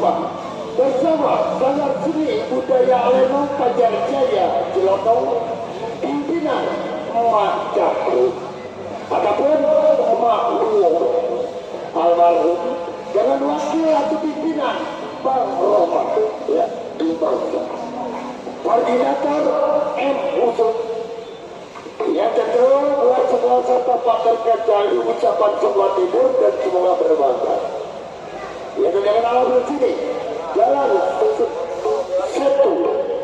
Jepang bersama Sanggar Seni Budaya Lenong Pajarjaya Cilotong, pimpinan Emak Jakru. Adapun Emak Luo almarhum dengan wakil atau pimpinan Bang Roman, ya, koordinator M. Usut. Yang kedua, buat semua serta pakar kacang ucapan semua timur dan semoga bermanfaat. Yang dengan alam di sini, jalan Setu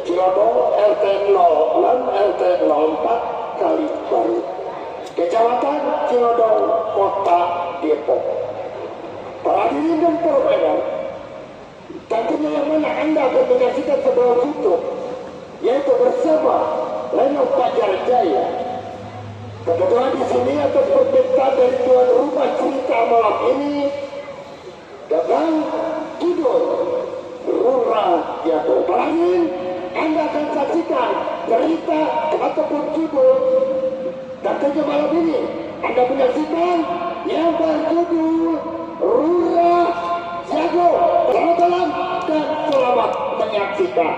Cilodong RT 06 RT 04 Kali Baru, Kecamatan Cilodong, Kota Depok. Para hadirin dan para pendengar, tentunya yang mana Anda akan menyaksikan sebuah foto, yaitu bersama Lenong Pajarjaya. Kebetulan di sini atas permintaan dari tuan rumah cerita malam ini dengan judul Rura Jatuh. Barangin Anda akan saksikan cerita ataupun judul tentunya malam ini Anda menyaksikan yang berjudul Rura Jatuh. Selamat malam dan selamat menyaksikan.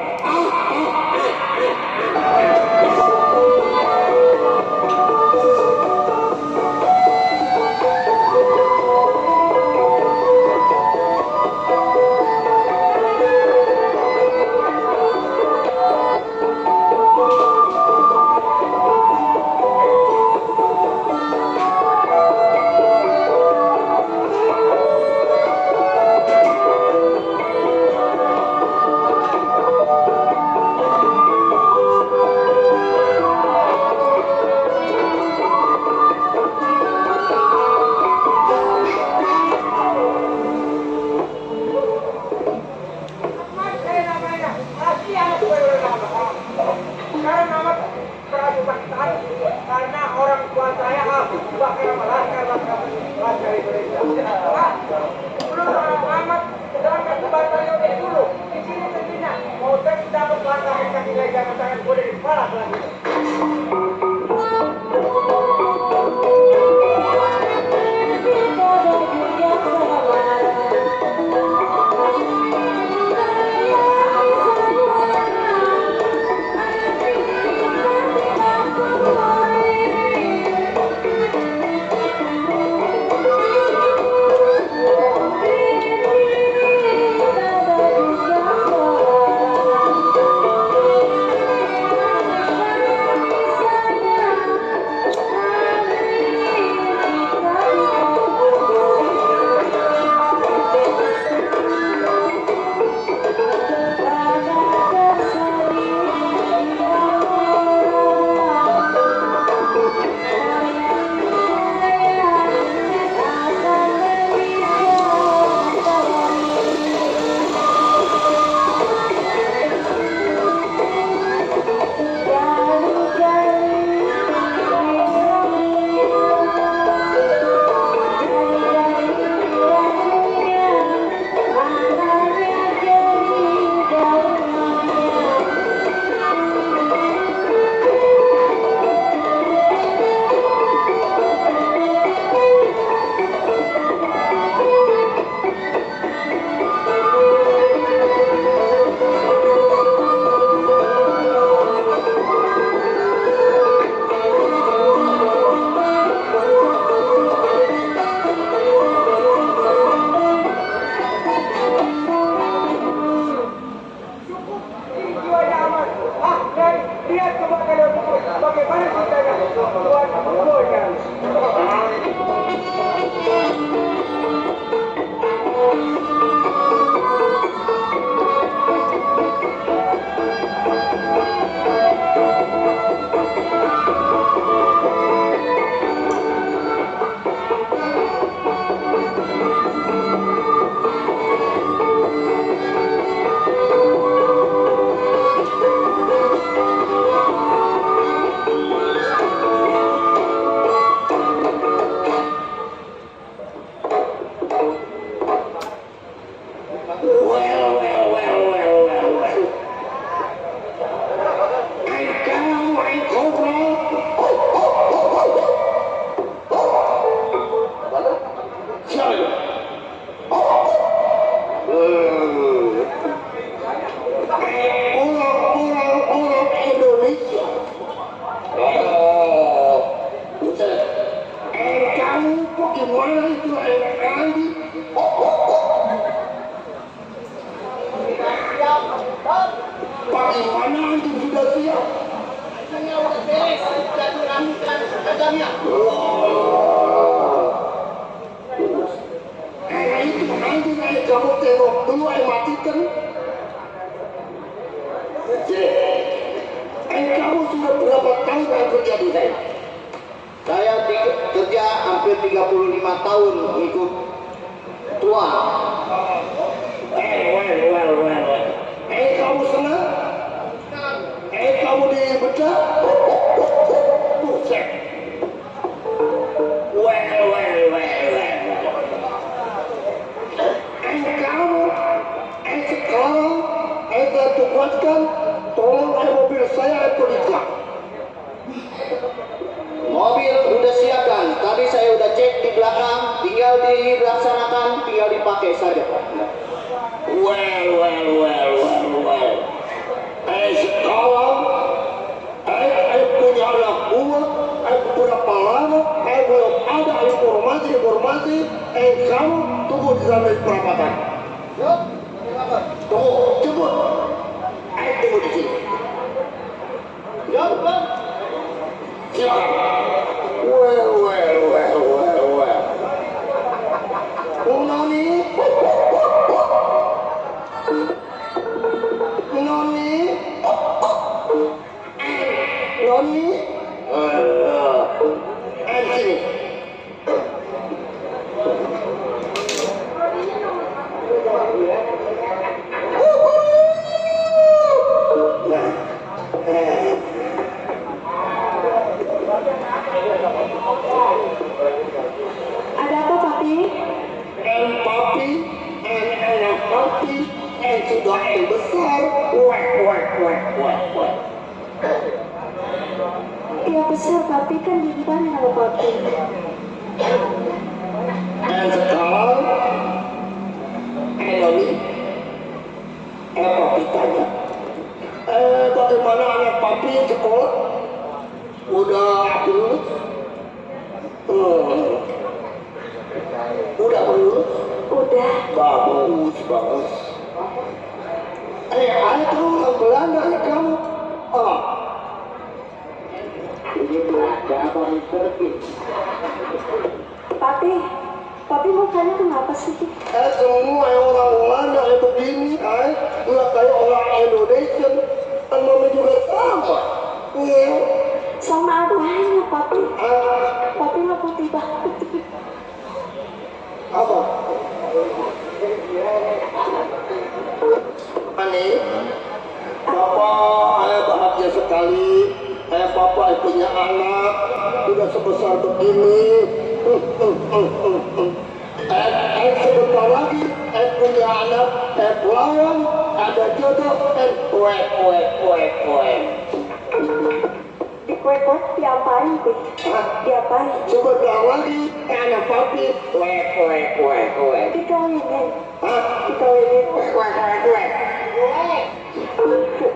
itu enak lagi. Bagaimana antum sudah siap? Saya udah beres, sudah dirapikan agamnya. Itu nanti kamu tengok dulu matikan. Kamu sudah berapa tahun kerja di saya? Saya kerja hampir 35 tahun ikut tua. Kamu senang? Kamu dibedah? Buset. Kamu, sekarang, saya tugaskan, tolong mobil saya periksa. Mobil udah siapkan, tadi saya udah cek di belakang, tinggal dilaksanakan, tinggal dipakai saja. Sekarang, saya punya anak buah, berapa lama, belum ada informasi, kamu tunggu di sana perapatan. Tunggu, jemput. Tunggu di sini. Ya, Bang. Silakan. Noni, sini. Ada apa, Papi? Papi, anak papi, sudah besar. Dia besar, Papi, kan di depan nama Papi. Sekarang, Noni, papi tanya, bagaimana anak papi sekolah? Udah lulus? Udah lulus? Udah. Bagus. Anak kamu orang Belanda, anak kamu. Ini Belanda apa Turki? Papi mukanya kenapa sih? Semua yang orang Belanda begini, nggak kayak orang Indonesia. Kan mama juga sama. Sama adanya, Papi. Papi nggak putih banget. Apa? Aneh, Papa bahagia sekali. Papa punya anak, sudah sebesar begini. Sebentar lagi, punya anak, pelawan, ada jodoh, Kue diapain, Pi? Diapain? sebentar lagi, anak papi, Dikawinin. Hah? Dikawinin.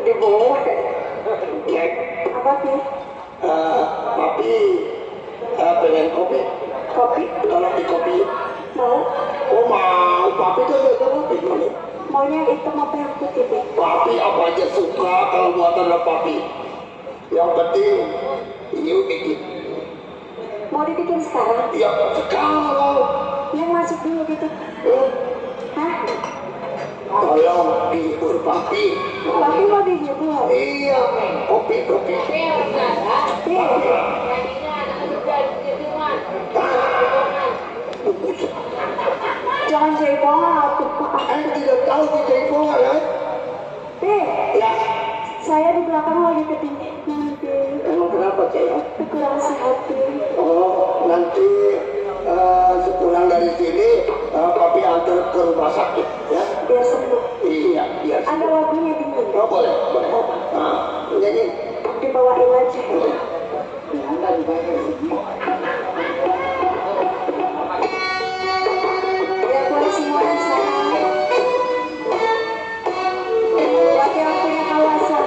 Dibawa. Apa, Pi? Papi, pengen kopi. Kopi? Kalau di kopi, Mau? mau. Papi kan gak ada kopi. Maunya yang hitam apa yang putih, Pi? Papi apa aja suka kalau buatan papi. Yang penting, ini bikin. Mau dibikin sekarang? Ya, sekarang. Yang masuk dulu gitu. Hah? Tolong dihibur papi. Papi mau dihibur? Iya, kopi. Jangan jaipongan atuh, Pak. Tidak tahu di jaipongan, kan? Ya, Saya di belakang lagi kedinginan, Pi. emang kenapa, saya? Kurang sehat, Pi. Oh, nanti sepulang dari sini, papi antar ke rumah sakit, ya? Biar sembuh. Iya, biar. Ada lagunya dingin. Oh, boleh. Nyanyi. Dibawain aja. Ya, buat semuanya sayang. Buat yang punya kawasan.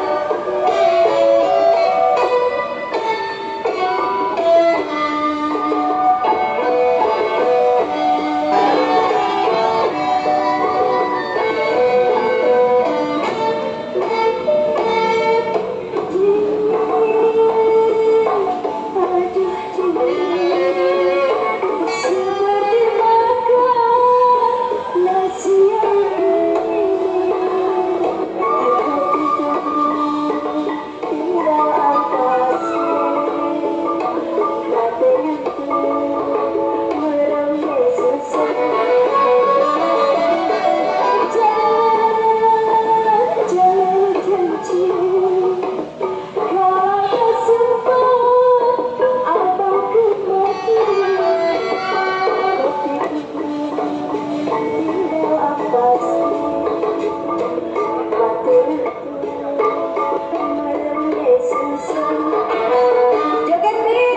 tinggal apa sih? Joget nih.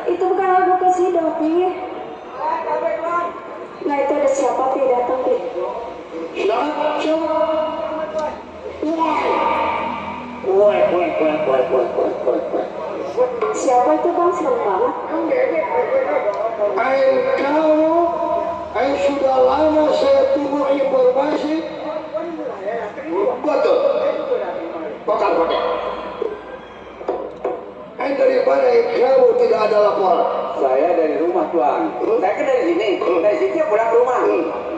Itu bukan lagu kasidah, Pi. Nah, itu ada siapa, Pi, datang, Pi. Siapa itu, Bang? Serem banget. Sudah lama saya tunggu informasi. Betul. Bukan pakai. Daripada kamu tidak ada laporan. Saya dari rumah tuan. Saya kan dari sini. Dari sini pulang ke rumah.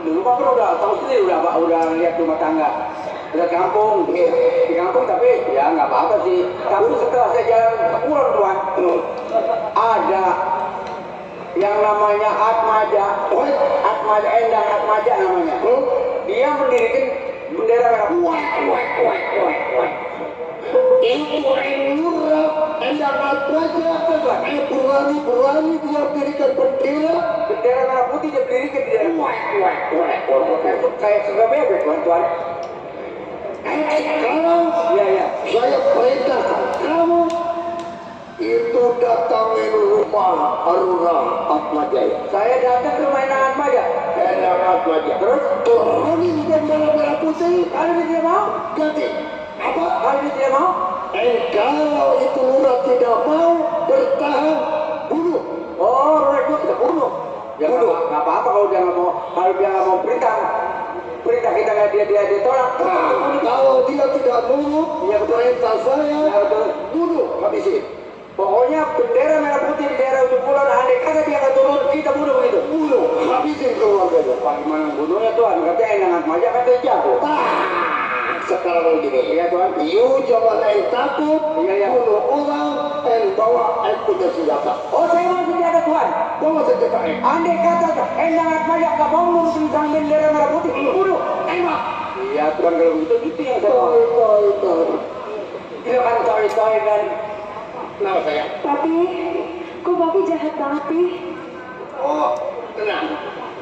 Di rumah kan udah tahu sendiri udah lihat rumah tangga. Udah kampung. Di kampung tapi ya nggak apa-apa sih. Tapi setelah saya jalan pulang tuan, ada yang namanya Atmaja. Atmaja Endang Atmaja namanya. Dia mendirikan bendera merah. Itu lurah Endang Atmaja berani dia dirikan bendera merah putih dia berdirikan di dalam. Kayak kagak bebek tuan. Sekarang Iya. saya perintahkan kamu itu datangin rumah Arura Atmaja. Saya datang ke rumah Endang Atmaja. Endang Atmaja. Terus Turunin bendera merah putih. kalau dia tidak mau, Ganti. Apa? kalau dia tidak mau, Kalau itu lurah tidak mau bertahan, bunuh. oh Ya nggak apa-apa kalau dia nggak mau perintah kita nggak dia tolak. Kalau dia tidak nurut, Iya, betul. perintah saya, Ya, betul. bunuh, habisin. Pokoknya bendera merah putih di daerah ujung kulon, andai kata dia nggak turun, kita bunuh begitu. Bunuh, habisin keluarganya. Bagaimana bunuhnya Tuhan? Katanya enak aja katanya jago. Sekarang begini, Iya Tuhan. you jangan takut, Iya. bunuh orang, dan bawa punya senjata. Oh saya mau senjata Tuhan. Bawa senjata Andai kata enak aja nggak mau nurut tentang bendera merah putih, bunuh. tembak. Iya Tuhan kalau begitu gitu yang saya mau. Toy. Dia kan coy kan. Kenapa saya? Papi, kok papi jahat banget, Pi? Oh, tenang.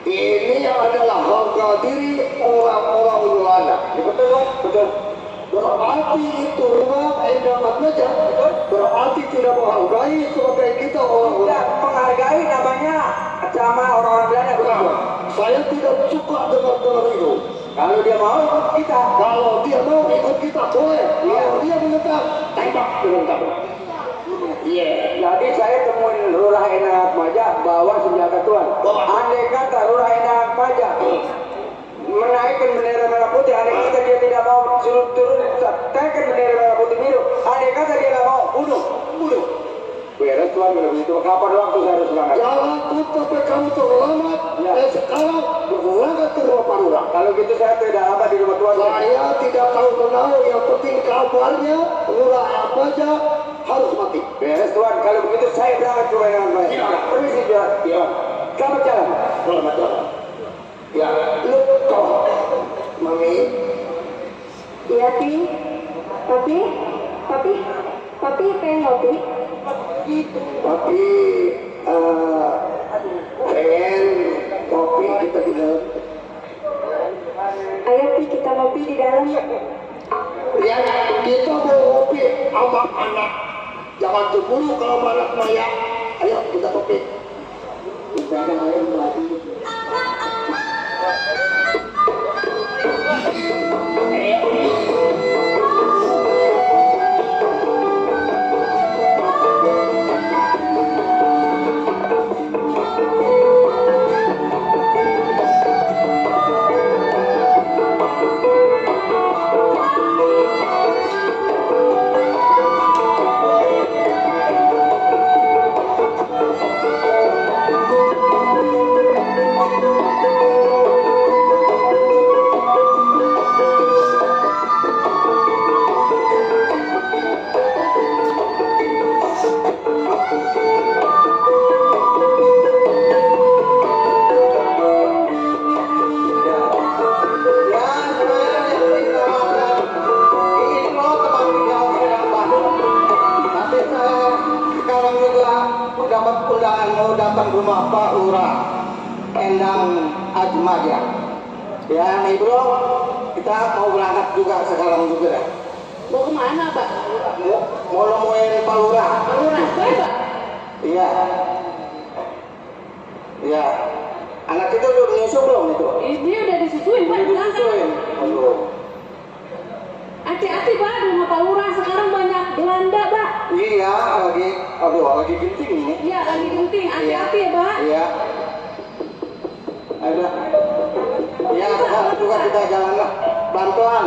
Ini adalah harga diri orang-orang Belanda. Ya, betul Tuhan, betul. Berarti itu rumah endaman saja. Berarti tidak menghargai sebagai kita orang Tidak Belanda. menghargai namanya sama orang-orang Belanda betul Nah, Tuhan. saya tidak suka dengan itu. Kalau dia mau ikut kita, Kalau dia mau ikut kita boleh. Kalau dia menentang, tembak dengan tabrak. Iya. jadi saya temuin Lurah Enak Maja bawa senjata Tuhan. Bawa. Andai kata Lurah Enak Maja menaikkan bendera merah putih, andai kata dia tidak mau suruh turun, tekan bendera merah putih biru, andai kata dia nggak mau, bunuh. Beres Tuhan kalau begitu. Kapan waktu saya harus berangkat? Jangan takut sampai kamu terlambat. Ya. Sekarang berangkat ke rumah Pak Lurah. Kalau gitu saya tidak lama di rumah Tuhan. Saya tidak tahu kenal, yang penting kabarnya Lurah apa aja harus mati. Beres Tuhan. Kalau begitu saya berangkat ke rumah Enak Maja. Ya. Permisi Tuhan. Ya, Selamat jalan. selamat jalan. Ya, lu kau, Mami. Iya, Pi. Papi pengen ngopi? Tapi pengen kopi kita di dalam. Ayo, Pi, kita ngopi di dalam. Ya, kita mau kopi sama anak. Jangan cemburu kalau sama anak Maya. Ayo kita kopi. Kita ada air lagi. dapat undangan mau datang ke rumah Pak Lurah Endang Ajmaja. Ya, nih bro, kita mau berangkat juga sekarang juga. Mau kemana, Pak? Mau nemuin Pak Lurah. Pak Lurah, Pak? Iya. Iya. Anak kita udah menyusu belum itu? Ini udah disusuin, Pak. Udah disusuin. Aduh. Hati-hati, Pak. Di rumah Pak Lurah sekarang banyak Belanda, Pak. Iya, lagi genting ini. Iya, lagi genting. Hati-hati ya, Pak. Iya. Ada. Ya, sekarang juga kita jalan lah. Pelan-pelan.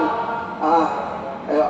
Ayo.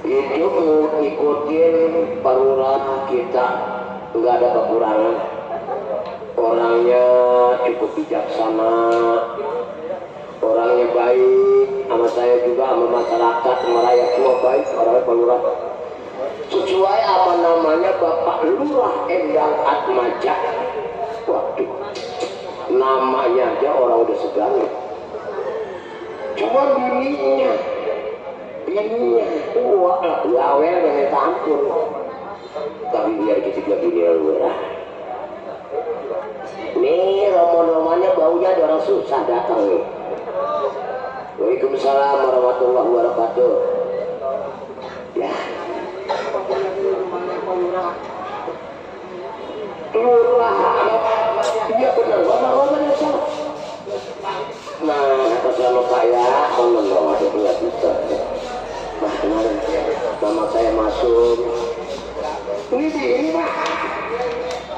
itu mau ikutin perurah kita, nggak ada kekurangan. Orangnya cukup bijaksana, orangnya baik, sama saya juga, sama masyarakat, sama rakyat semua baik, orangnya perurah. Sesuai apa namanya Bapak Lurah Endang Atmaja. Waduh, namanya aja orang udah segan. Cuma bininya, wah, lawel dengan campur. Tapi biar gitu juga bini Lurah. Nih romo-romonya baunya ada orang susah datang nih. Waalaikumsalam warahmatullahi wabarakatuh. Ya. Lurah, iya benar, ngomong-ngomong yang salah. Nah, kata saya kaya, ngomong-ngomong ada nggak bisa. Nah, kemarin nama saya masuk. Ini Pak.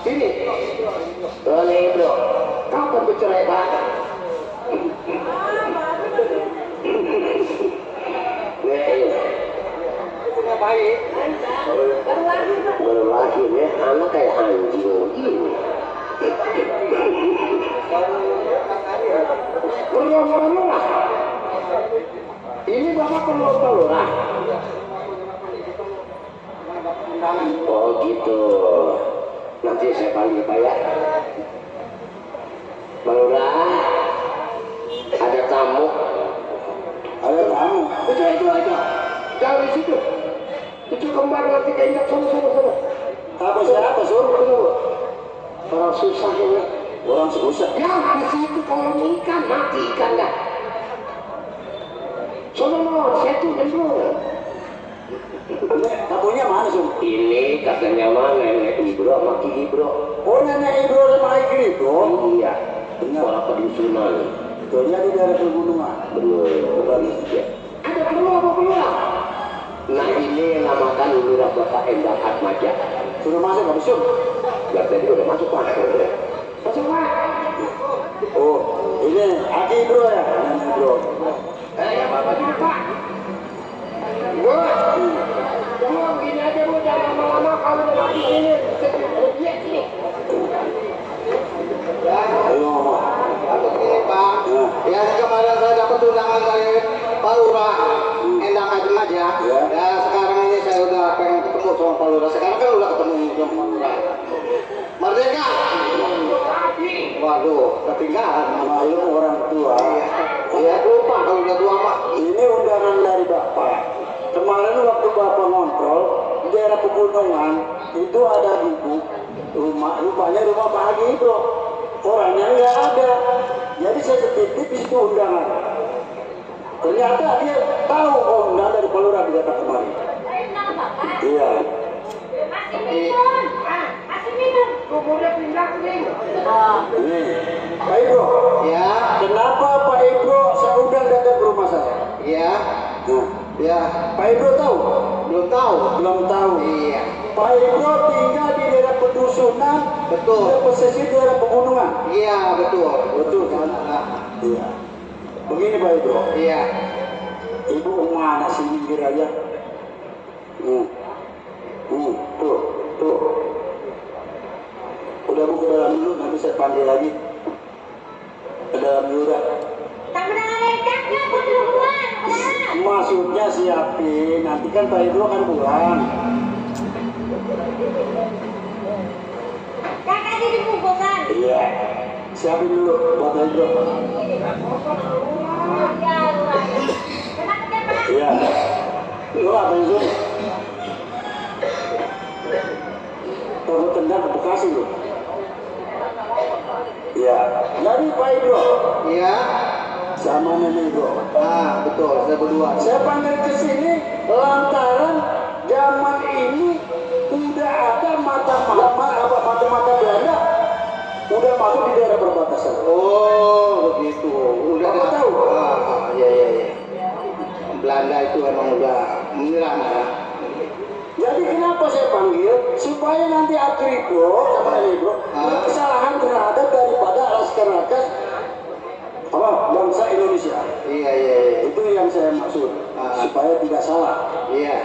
Ini. Oh, nih bro, kapan bercerai Pak? Baik. Baru lahir ya, anak kayak anjing gini. Perlu lah. Ini bapak perlu lah. Oh gitu. Nanti saya panggil Pak ya. Barulah ada tamu. Ada tamu. Itu. Jangan di situ. Itu kembar nanti keinjak sana. Apa siapa suruh? Orang susah ya. Orang susah. Ya, di situ kalau ikan mati ikan dah. Sono, saya tuh jempol. Tamunya mana Sum? Ini katanya mah nenek Ibro sama Ki Ibro. Oh nenek Ibro sama Ki Ibro? Iya, Benar. orang pedusunan. Soalnya di daerah pegunungan. Benar. Ya. Ada perlu apa perlu lah? Nah ini yang namakan Lurah Bapak Endang Atmaja. Suruh masuk Pak Sum? Ya tadi udah masuk Pak. Masuk Pak. Oh ini Aki Ibro ya? Nenek Ibro. Ya Bapak dulu Pak. Gua begini aja Bu, jangan lama-lama kalau udah lagi sini. Dia sini. Ayo ngomong. Begini Pak. Ya kemarin saya dapat undangan dari Pak Lurah Endang Atmaja. Ya sekarang ini saya udah pengen ketemu sama Pak Lurah. Sekarang kan udah ketemu sama Pak Lurah. Merdeka. Waduh, ketinggalan sama lu orang tua. Iya lupa kalau udah tua Pak. Ini undangan dari Bapak. Kemarin waktu Bapak ngontrol di daerah pegunungan itu ada rupanya rumah Pak Haji Ibro. Orangnya nggak ada. Jadi saya ketitip di situ undangan. Ternyata dia tahu undangan dari Pak Lurah di datang kemarin. Iya. Ini Pak Ibro. Ya. Kenapa Pak Ibro saya undang datang ke rumah saya? Iya. Ya. Pak Ibro tahu? Belum tahu. Belum tahu. Iya. Pak Ibro tinggal di daerah pedusunan. Betul. Di pesisir daerah pegunungan. Iya betul. Betul kan? Iya. Begini Pak Ibro. Iya. Ibu mana sih minggir aja? Tuh. Udah Bu ke dalam dulu, nanti saya panggil lagi. Ke dalam dulu dah. Maksudnya siapin, nanti kan Pak Ibro kan pulang. Iya, siapin dulu buat Pak Ibro. Iya. Lu apa itu? Kamu tendang ke Bekasi lu. Iya. Jadi Pak Ibro. Iya. Sama Nenek Ibro. Ah betul, saya berdua. Saya panggil ke sini lantaran zaman ini udah ada mata Belanda udah masuk di daerah perbatasan. Oh begitu. Udah ada tahu? Iya. Belanda itu emang udah menyerang ya. Jadi kenapa saya panggil? Supaya nanti Akribro sama Nebro kesalahan terhadap daripada rakyat bangsa Indonesia. Iya. Itu yang saya maksud. Supaya tidak salah. Iya.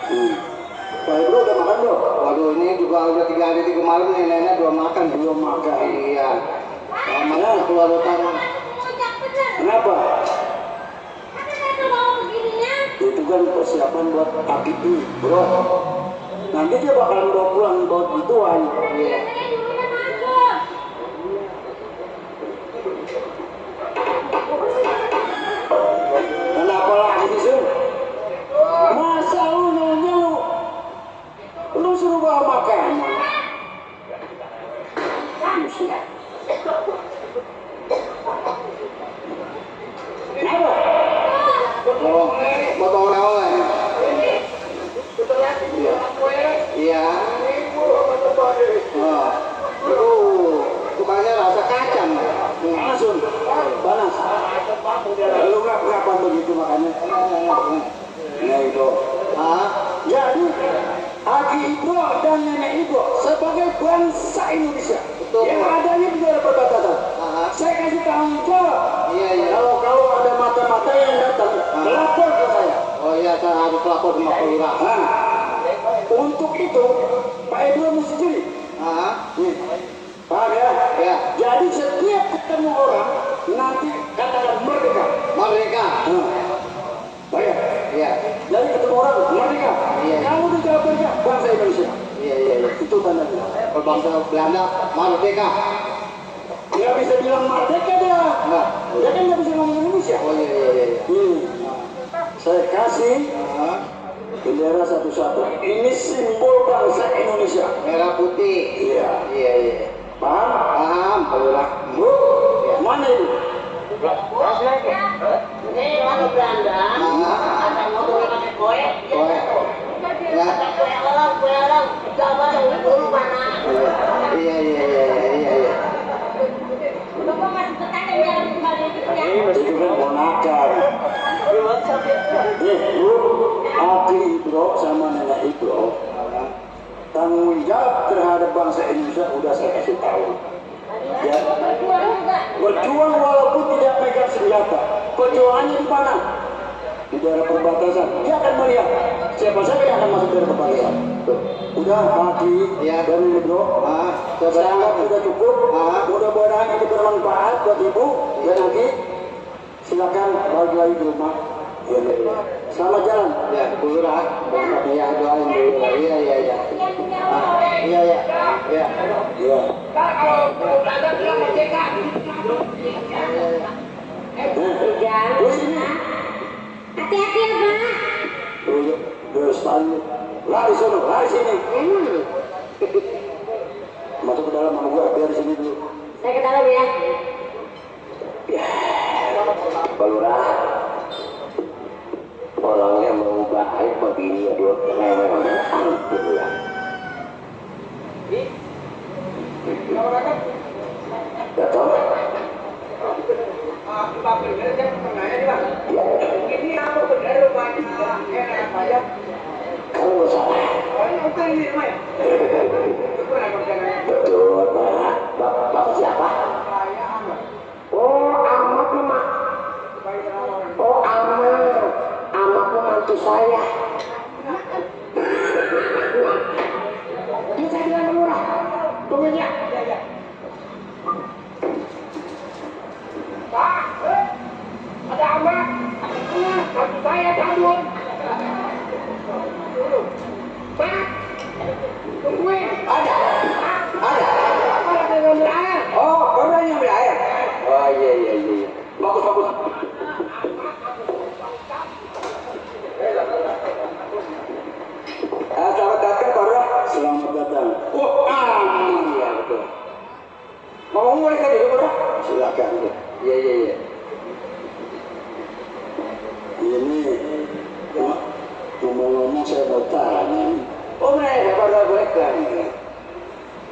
Pak Ibro udah makan belum? Waduh, ini juga udah 3 hari 3 malam nih, nenek belum makan. Iya. Mana keluar utara. Kenapa? Itu kan persiapan buat Aki bro. Nanti dia bakalan bawa pulang bawa gituan. Iya. Kenapa lagi sih? Masa lu nanya lu suruh bawa makan? Kenapa? Oh, mau bawa oleh. Iya. Tukangnya rasa kacang. Langsung panas. Lu kenapa begitu makannya? Nah itu. Jadi Aki Ibro dan Nenek Ibro sebagai bangsa Indonesia yang adanya di daerah perbatasan, saya kasih tanggung jawab. Iya. Kalau ada mata-mata yang datang, lapor ke saya. Oh iya, saya harus lapor sama kelurahan. Untuk itu Pak Ibro mesti jeli. Nih, paham ya? Ya. Jadi setiap ketemu orang nanti katakan merdeka. Merdeka. Bayar. Iya. Jadi ketemu orang merdeka. Iya. Kamu dijawab merdeka bangsa Indonesia. Iya. Itu tandanya. Kalau bangsa Belanda merdeka. Nggak bisa bilang merdeka dia. Enggak. Dia kan nggak bisa ngomong Indonesia. Oh iya. Saya kasih bendera satu-satu. Ini simbol bangsa Indonesia. Merah putih. Iya. Iya. Paham? Kelurahan. Bu, mana ini? Ini mana Belanda? Ada motor yang pakai kue. Ya. Ada kue orang. Coba dong dulu mana? Iya. Bapak masih bertanya yang kembali itu ya? Itu kan ponakan. Bu, Aki Ibro sama Nenek Ibro tanggung jawab terhadap bangsa Indonesia udah saya kasih tahu. Ya. Berjuang walaupun tidak pegang senjata. Perjuangannya di mana? Di daerah perbatasan. Dia akan melihat siapa saja yang akan masuk daerah perbatasan. Udah Aki dan Ibro. Saya anggap sudah cukup. Mudah-mudahan ini bermanfaat buat Ibu dan Aki. Silakan balik lagi ke rumah. Selamat jalan. Ya, kelurahan. Iya, doain dulu. Iya. Iya. Kalau Belanda bilang merdeka. Terus ini. Hati-hati ya, Pak. Terus lari sono, lari sini. Masuk ke dalam sama gua, biar di sini dulu. Saya ke dalam ya. Pak Lurah, orangnya mau baik begini ya dua alhamdulillah. Betul. Ini apa benar rumahnya? Enak. Kamu nggak salah. Betul, Pak. Bapak siapa? Oh, Ahmad Mak. Oh, Ahmad pembantu saya. Ini saya bilang murah. Tunggu ya. Pak, ada Ahmad. Bantu saya cabut. Pak, tungguin. Ada. Apa lagi ngambil air? Oh, kamu yang ambil air. Oh iya. Bagus. Selamat datang, Pak Lurah. Selamat datang. Iya betul. Ngomong boleh kan dulu, Pak Lurah? Silakan. Iya. Ini ngomong-ngomong saya mau tanya. Oh benar ya, Pak Lurah boleh kan?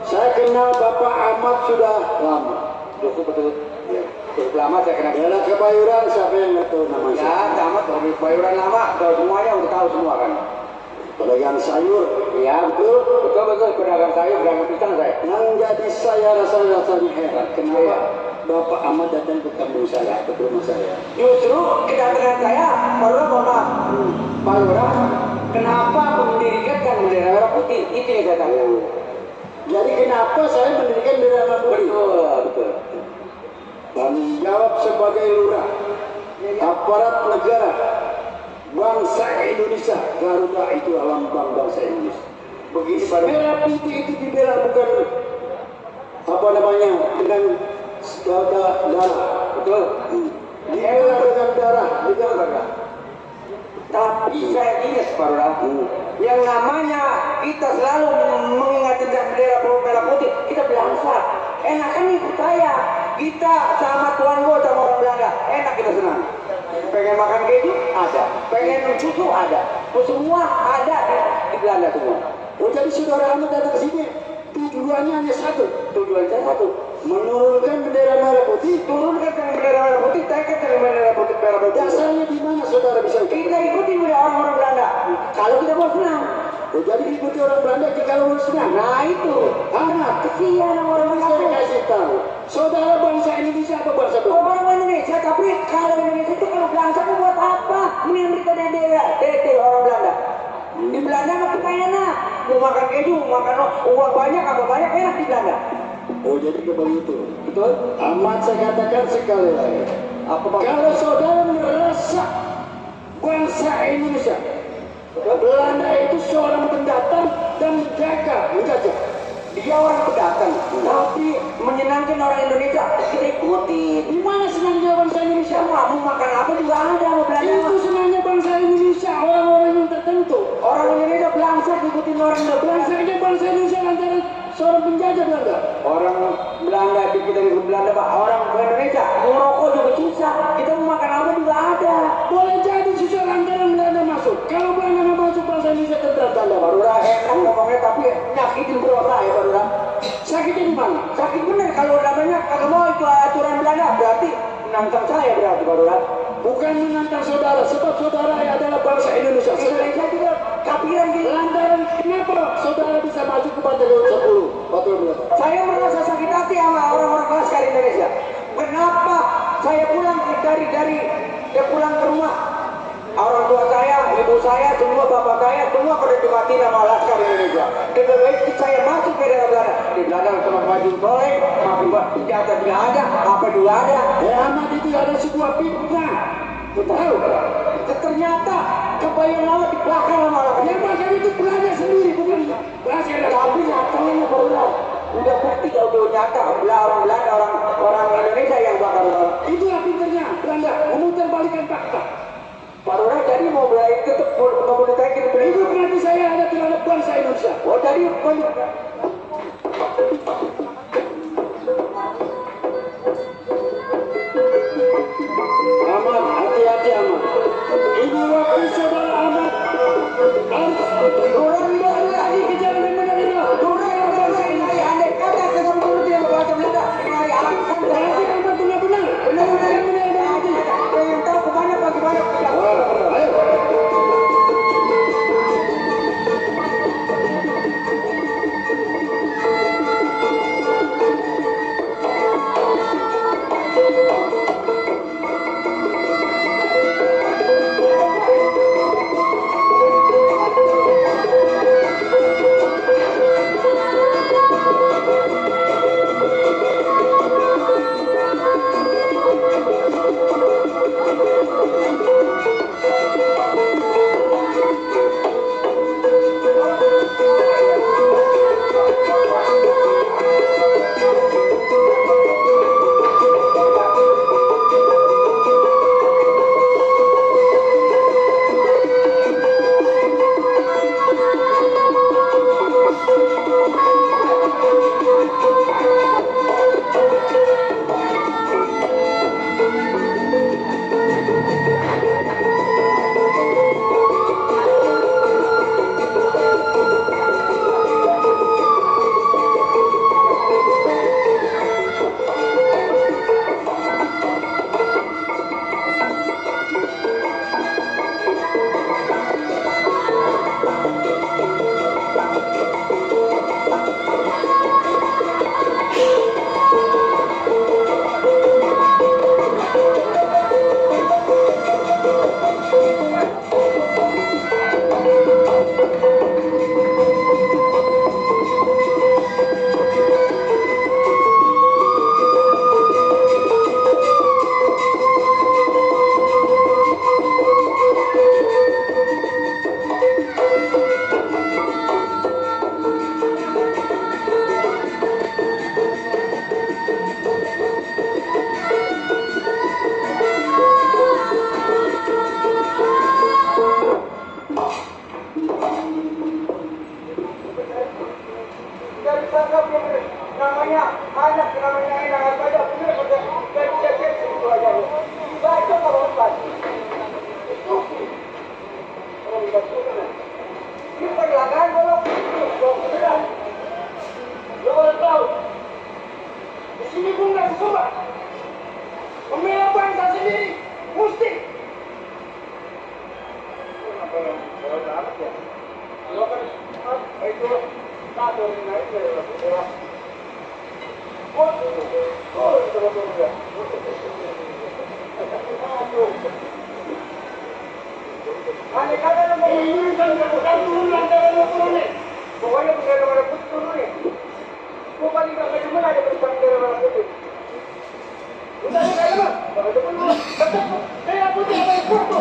Saya kenal Bapak Ahmad sudah lama. Betul. Ya. Cukup lama saya kenal. Daerah Kebayuran siapa yang nggak tahu nama Ya, saya? tamat dari Bayuran lama, tahu semuanya, udah tahu semua kan? Pedagang sayur. Iya betul, pedagang sayur, pedagang pisang saya. Yang jadi saya rasanya heran. Kenapa Bapak Ahmad datang ke kampung saya, ke rumah saya? Justru kedatangan saya, Pak Lurah mohon maaf. Pak Lurah, kenapa merah putih. Itu yang saya tanya. Jadi kenapa saya mendirikan bendera merah putih? Betul. Tanggung jawab sebagai lurah, aparat negara, bangsa Indonesia. Garuda itu lambang bangsa Indonesia. Begini baru. Merah putih itu dibela bukan apa namanya dengan darah. Betul. Dibela dengan darah, dengan darah. Tapi saya ingat Pak Lurah, yang namanya kita selalu mengingat tentang bendera merah putih, kita bangsa. Enakan ikut saya. Kita sama Tuan Go sama orang Belanda, enak kita senang. Pengen makan keju ada, pengen susu ada, semua ada di Belanda semua. Oh, jadi saudara Ahmad datang ke sini tujuannya hanya satu. Tujuan saya satu, Menurunkan bendera merah putih. turunkan bendera merah putih, taikkan bendera putih merah putih. Dasarnya di mana saudara bisa ikut? Kita ikuti budaya orang-orang Belanda. Kalau kita mau senang, Oh, jadi ikuti orang Belanda jika lu senang. nah itu. Ahmad, Kesian orang saya Belanda. kasih tahu. Saudara bangsa Indonesia apa bangsa Belanda? Orang Indonesia, tapi kalau Indonesia itu kalau bangsa itu buat apa? Mending mereka dede orang Belanda. Di Belanda mah kita enak. Mau makan keju, mau makan uang banyak, apa banyak enak di Belanda. Oh, jadi begitu. Betul? Ahmad, saya katakan sekali lagi. Apa Pak? Kalau saudara merasa bangsa Indonesia, Belanda itu seorang pendatang dan menjajah. Dia orang pendatang, tapi menyenangkan orang Indonesia. Kita ikuti. Di mana senangnya bangsa Indonesia? Mau makan apa juga ada sama Belanda. Itu senangnya bangsa Indonesia, orang-orang yang tertentu. Orang Indonesia belangsa ikutin orang Belanda. Bangsanya bangsa Indonesia lantaran seorang penjajah Belanda. Orang Belanda kita ikut Belanda Pak. Orang Indonesia merokok juga susah. Kita mau makan apa juga ada. Boleh jadi susah lantaran Belanda masuk. Kalau Belanda nggak masuk, bangsa Indonesia tetap Belanda. Pak Lurah enak ngomongnya tapi nyakitin berotak ya Pak Lurah. Sakitnya di mana? Sakit bener kalau namanya kagak mau itu aturan Belanda berarti menantang saya berarti Pak Lurah. Bukan menantang saudara, sebab saudara adalah bangsa Indonesia. Indonesia juga kapiran gitu. Lantaran kenapa saudara bisa maju ke Batalyon 10? Batalyon berapa? Saya merasa sakit hati sama orang-orang Laskar Indonesia. Kenapa saya pulang dia pulang ke rumah. Orang tua saya, ibu saya, semua bapak saya, semua pada dimati sama Laskar Indonesia. Lebih baik saya masuk ke daerah Belanda. Di Belanda cuma maju tolek, makin di atas nggak ada, apa juga ada. Ahmad, itu ada sebuah fitnah. Tahu? Ternyata kebayang lama di belakang sama orang. Yang bahkan itu Belanda sendiri, bukan bahasa Tapi nyatanya baru udah bukti kalau udah nyata orang Belanda orang Indonesia yang bakar orang. Itulah pinternya Belanda, memutar balikan fakta. Pak Lurah jadi mau belajar tetap mau ditaikin Itu berarti saya ada terhadap bangsa Indonesia. oh jadi Ahmad, hati-hati Ahmad. Ini waktu saudara Ahmad harus Lurah lagi ke jalan yang benar ini. Lurah bangsa ini andai kata kita menurut dia bahasa Belanda ini alasan Berarti Ahmad benar-benar benar-benar berarti. pengen tahu kemana bagaimana Ayo. anak namanya enak aja bener udah cek itu aja. Baca kalau empat. Ini perlagan kalau beneran. Lo tahu. Di sini pun nggak coba. Pemilik bangsa sendiri mesti. Pokoknya bendera merah putih turun nih. Gua paling gak cuma ada bendera merah putih. Udah nih kayak mah. Kalau itu pun tetap merah putih apa yang foto.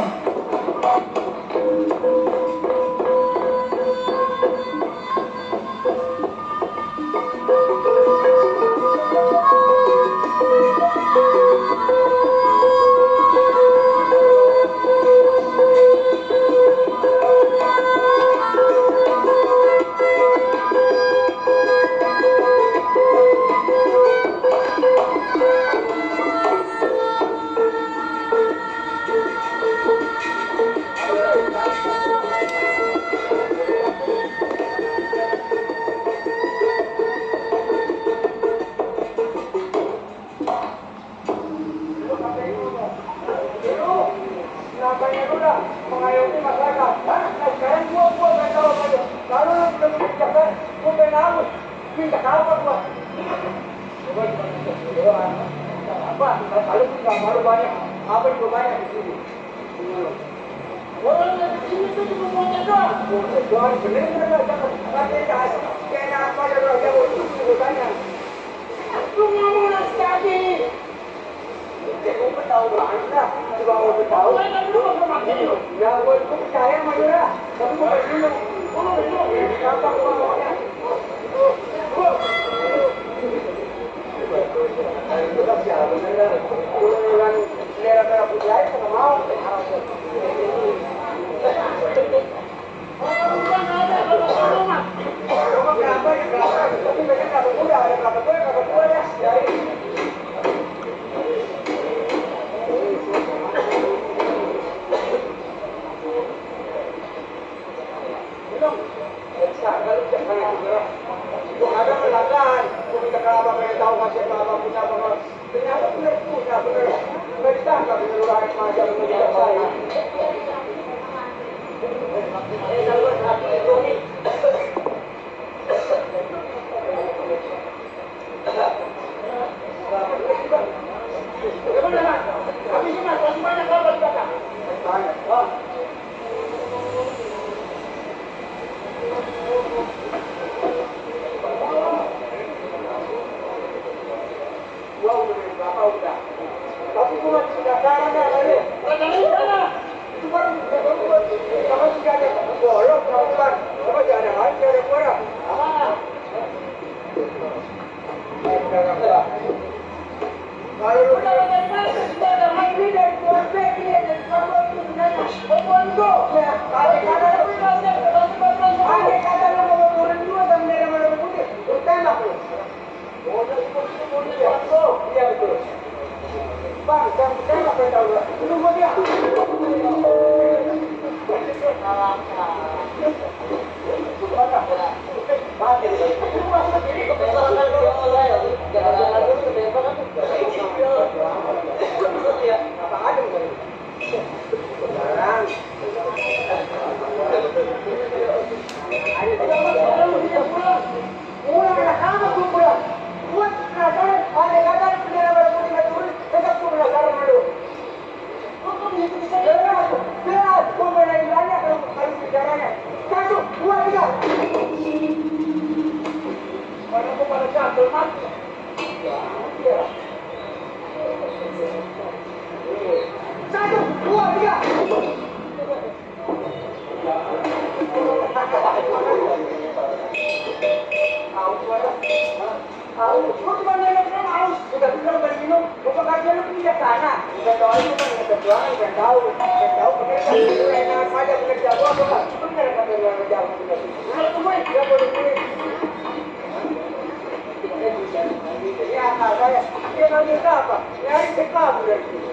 saya. Dia ngambil apa? Nyari saya kabur dari sini.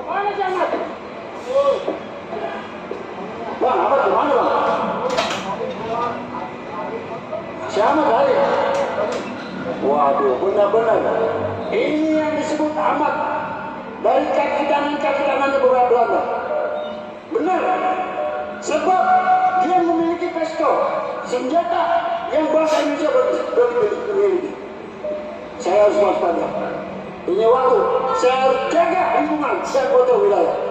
Mana Camat? Bang, apa gimana bang? Siapa tadi? Waduh, benar-benar. Ini yang disebut Ahmad. Dari kaki kanannya beberapa Belanda. Benar. Sebab dia memiliki pistol, senjata yang bahasa Indonesia dimiliki. Saya harus waspada. Ini waktu saya harus jaga lingkungan, saya kota wilayah.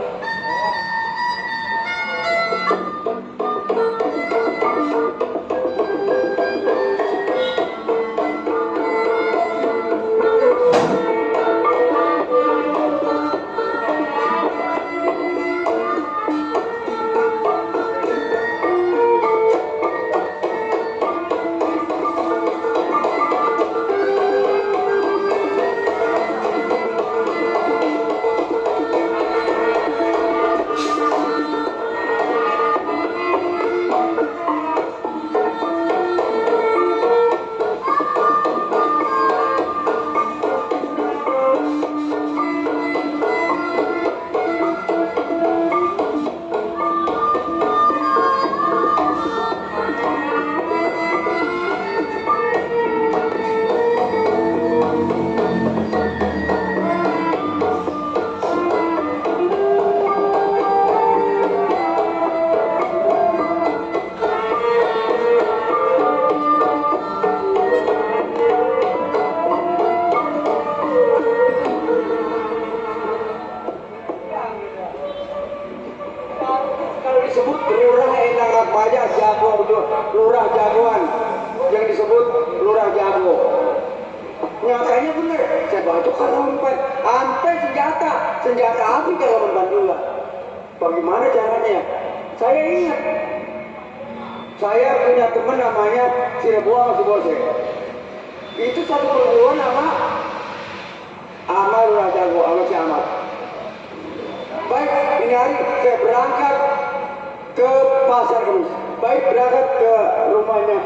lurah jagoan yang disebut lurah jago. Nyatanya benar, saya baca kalau sampai senjata api kalau memban juga. Bagaimana caranya? Saya ingat, saya punya teman namanya si Rebuang si Bose. Itu satu perguruan nama lurah jago, sama si Ahmad. Baik, ini hari saya berangkat ke Pasar Kemis. Baik, berangkat ke rumahnya.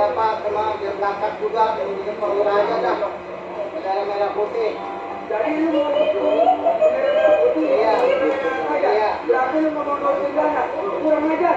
Iya Pak, sama biar berangkat juga, bikin perwira aja dah. Bendera merah putih. Jadi lu mau bendera merah putih? Iya. Iya. Berarti lu mau nurutin dana? Kurang ajar.